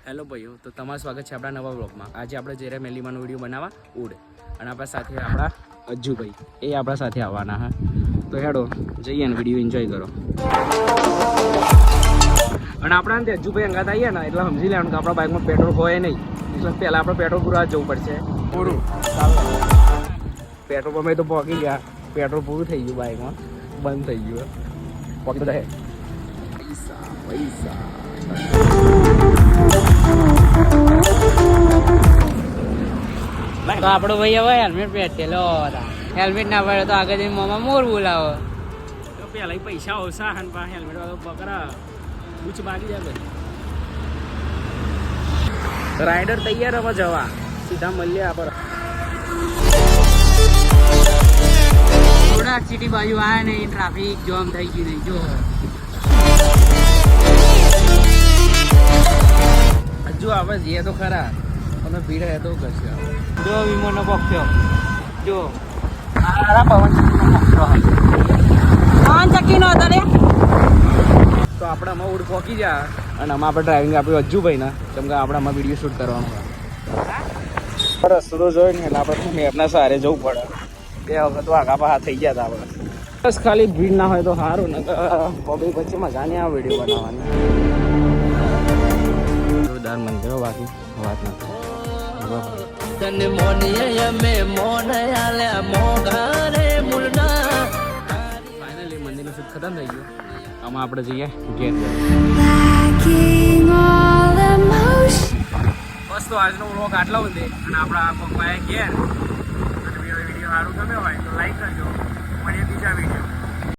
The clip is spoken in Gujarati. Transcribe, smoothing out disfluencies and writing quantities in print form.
હેલો ભાઈઓ, તો તમારું સ્વાગત છે આપણા નવા બ્લોગમાં. આજે આપણે જઈ રહ્યા મેલીમાનો વિડીયો બનાવવા ઉડ, અને આપણા સાથે આપણા અજ્જુભાઈ એ આપણા સાથે આવવાના હા. તો હેડો જઈએ ને વિડીયો એન્જોય કરો. અને આપણા ને અજ્જુભાઈ અંગાત આવીએ ને એટલે સમજી લેવાનું કે આપણા બાઇકમાં પેટ્રોલ હોય નહીં, એટલે પહેલાં આપણે પેટ્રોલ પૂરવા જવું પડશે. પૂરું પેટ્રોલ પંપે તો પહોંચી ગયા, પેટ્રોલ પૂરું થઈ ગયું, બાઇકમાં બંધ થઈ ગયું. પકડી રહે પૈસા પૈસા. તો આપણો ભાઈ હવે હેલ્મેટ પહેરેલો હતા. હેલ્મેટ ના પડે તો આગળ જઈને મોમાં મોર બોલાવો. તો પેલા પૈસા ઓછા અને પા હેલ્મેટ વાળો પકડા પૂછ માગી જાય. રાઈડર તૈયાર હવે જવા, સીધા મળીએ આપણે. થોડા સિટી બાજુ આવ્યા નહીં, ટ્રાફિક જામ થઈ ગયું નહીં. જો હજુ આપણે જઈએ તો ખરા, અમે ભીડ હે તો કરશે. જો વિમાનનો પક્ષ જો પવન ચક્કીનો હતો રે. તો આપણે આમાં ઉડ પહોંચી જા, અને આમાં આપણે ડ્રાઇવિંગ આપ્યું અજ્જુભાઈ ના, કેમ કે આપણે આમાં વિડીયો શૂટ કરવાનો હોય. રસ્તો તો જોઈ ને એટલે આપણે મેપના સહારે જવું પડે. બે વખત આગા પાછા થઈ ગયા હતા આપણે. બસ ખાલી ભીડ ના હોય તો સારું, ને પબ્લિક વચ્ચે મજા નહીં આવે વિડીયો બનાવવાની. જોરદાર મંદિરો, બાકી વાત નથી. તને મોનિયે મે મોન આલ્યા મોઘારે મુલના. ફાઇનલી મંદિરનું શૂટ ખતમ થઈ ગયું. આમાં આપણે જઈએ ઘેર. બસ તો આજનો વ્લોગ આટલો બધે, અને આપણા પપ્પાએ ઘેર. વિડીયો સારું ગમ્યો હોય તો લાઈક કરજો. મળીએ બીજા વિડીયો.